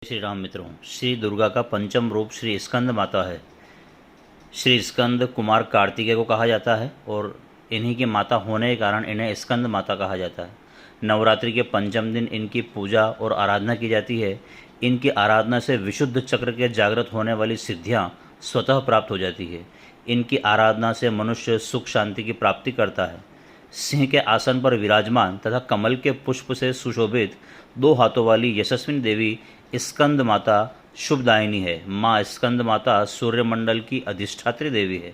श्री राम मित्रों, श्री दुर्गा का पंचम रूप श्री स्कंद माता है। श्री स्कंद कुमार कार्तिकेय को कहा जाता है और इन्हीं की माता होने के कारण इन्हें स्कंद माता कहा जाता है। नवरात्रि के पंचम दिन इनकी पूजा और आराधना की जाती है। इनकी आराधना से विशुद्ध चक्र के जागृत होने वाली सिद्धियां स्वतः प्राप्त हो जाती है। इनकी आराधना से मनुष्य सुख शांति की प्राप्ति करता है। सिंह के आसन पर विराजमान तथा कमल के पुष्प से सुशोभित दो हाथों वाली यशस्विनी देवी स्कंद माता शुभदायिनी है। माँ स्कंद माता सूर्यमंडल की अधिष्ठात्री देवी है।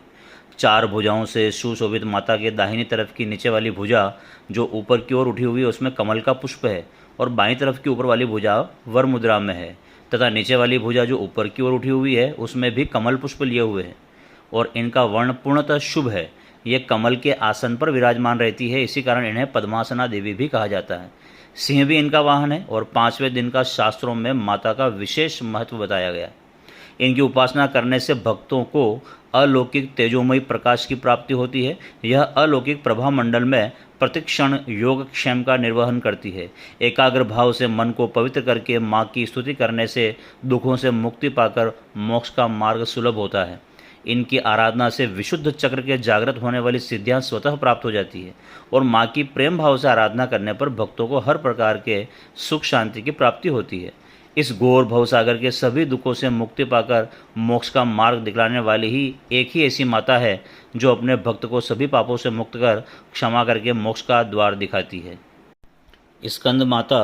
चार भुजाओं से सुशोभित माता के दाहिनी तरफ की नीचे वाली भुजा जो ऊपर की ओर उठी हुई है उसमें कमल का पुष्प है और बाईं तरफ की ऊपर वाली भुजा वर मुद्रा में है तथा नीचे वाली भुजा जो ऊपर की ओर उठी हुई है उसमें भी कमल पुष्प लिए हुए हैं और इनका वर्ण पूर्णतः शुभ है। ये कमल के आसन पर विराजमान रहती है, इसी कारण इन्हें पद्मासना देवी भी कहा जाता है। सिंह भी इनका वाहन है और पांचवें दिन का शास्त्रों में माता का विशेष महत्व बताया गया है। इनकी उपासना करने से भक्तों को अलौकिक तेजोमयी प्रकाश की प्राप्ति होती है। यह अलौकिक प्रभा मंडल में प्रतिक्षण योगक्षेम का निर्वहन करती है। एकाग्र भाव से मन को पवित्र करके माँ की स्तुति करने से दुखों से मुक्ति पाकर मोक्ष का मार्ग सुलभ होता है। इनकी आराधना से विशुद्ध चक्र के जागृत होने वाली सिद्धियां स्वतः प्राप्त हो जाती है और माँ की प्रेम भाव से आराधना करने पर भक्तों को हर प्रकार के सुख शांति की प्राप्ति होती है। इस घोर भवसागर के सभी दुखों से मुक्ति पाकर मोक्ष का मार्ग दिखलाने वाली ही एक ही ऐसी माता है जो अपने भक्त को सभी पापों से मुक्त कर क्षमा करके मोक्ष का द्वार दिखाती है। स्कंद माता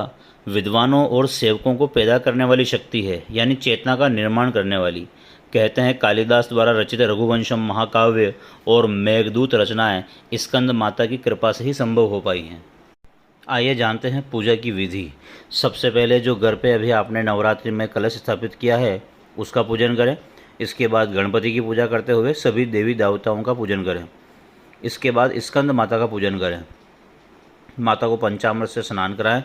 विद्वानों और सेवकों को पैदा करने वाली शक्ति है, यानी चेतना का निर्माण करने वाली। कहते हैं कालिदास द्वारा रचित रघुवंशम महाकाव्य और मेघदूत रचनाएं स्कंद माता की कृपा से ही संभव हो पाई हैं। आइए जानते हैं पूजा की विधि। सबसे पहले जो घर पे अभी आपने नवरात्रि में कलश स्थापित किया है उसका पूजन करें। इसके बाद गणपति की पूजा करते हुए सभी देवी देवताओं का पूजन करें। इसके बाद स्कंद माता का पूजन करें। माता को पंचामृत से स्नान कराएं।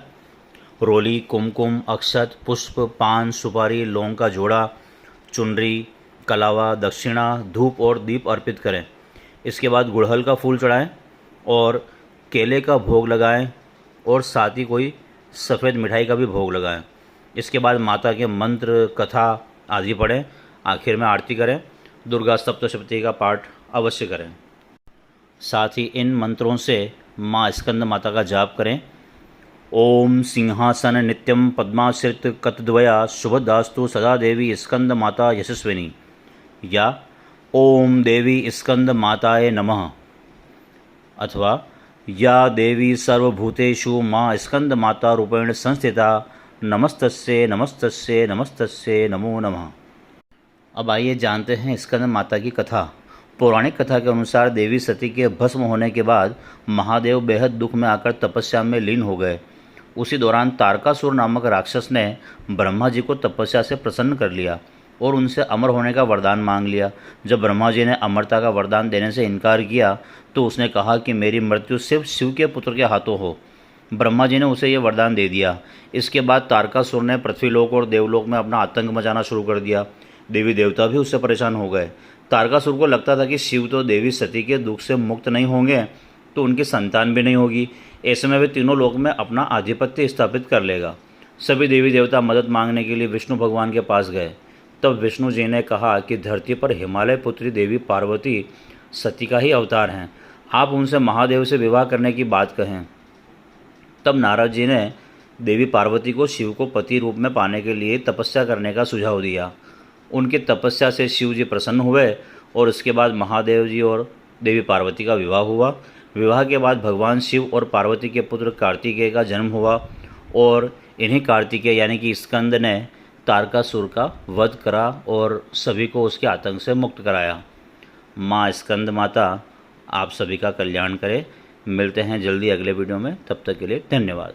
रोली, कुमकुम, अक्षत, पुष्प, पान, सुपारी, लौंग का जोड़ा, चुनरी, कलावा, दक्षिणा, धूप और दीप अर्पित करें। इसके बाद गुड़हल का फूल चढ़ाएं और केले का भोग लगाएं और साथ ही कोई सफ़ेद मिठाई का भी भोग लगाएं। इसके बाद माता के मंत्र, कथा आदि पढ़ें। आखिर में आरती करें। दुर्गा सप्तशती का पाठ अवश्य करें। साथ ही इन मंत्रों से माँ स्कंद माता का जाप करें। ओम सिंहासन नित्यम पद्माश्रित कतद्वया शुभदास्तु सदा देवी स्कंद माता यशस्विनी, या ओम देवी स्कंद माताए नमः, अथवा या देवी सर्वभूतेषु माँ स्कंद माता रूपेण संस्थिता नमस्तस्ये नमस्तस्ये नमस्तस्ये नमो नमः। अब आइए जानते हैं स्कंद माता की कथा। पौराणिक कथा के अनुसार देवी सती के भस्म होने के बाद महादेव बेहद दुख में आकर तपस्या में लीन हो गए। उसी दौरान तारकासुर नामक राक्षस ने ब्रह्मा जी को तपस्या से प्रसन्न कर लिया और उनसे अमर होने का वरदान मांग लिया। जब ब्रह्मा जी ने अमरता का वरदान देने से इनकार किया तो उसने कहा कि मेरी मृत्यु सिर्फ शिव के पुत्र के हाथों हो। ब्रह्मा जी ने उसे यह वरदान दे दिया। इसके बाद तारकासुर ने पृथ्वीलोक और देवलोक में अपना आतंक मचाना शुरू कर दिया। देवी देवता भी उससे परेशान हो गए। तारकासुर को लगता था कि शिव तो देवी सती के दुख से मुक्त नहीं होंगे तो उनकी संतान भी नहीं होगी। ऐसे में वे तीनों लोक में अपना आधिपत्य स्थापित कर लेगा। सभी देवी देवता मदद मांगने के लिए विष्णु भगवान के पास गए। तब विष्णु जी ने कहा कि धरती पर हिमालय पुत्री देवी पार्वती सती का ही अवतार हैं, आप उनसे महादेव से विवाह करने की बात कहें। तब नारद जी ने देवी पार्वती को शिव को पति रूप में पाने के लिए तपस्या करने का सुझाव दिया। उनकी तपस्या से शिव जी प्रसन्न हुए और उसके बाद महादेव जी और देवी पार्वती का विवाह हुआ। विवाह के बाद भगवान शिव और पार्वती के पुत्र कार्तिकेय का जन्म हुआ और इन्हीं कार्तिकेय यानी कि स्कंद ने तारकासुर का वध करा और सभी को उसके आतंक से मुक्त कराया। माँ स्कंद माता आप सभी का कल्याण करे। मिलते हैं जल्दी अगले वीडियो में, तब तक के लिए धन्यवाद।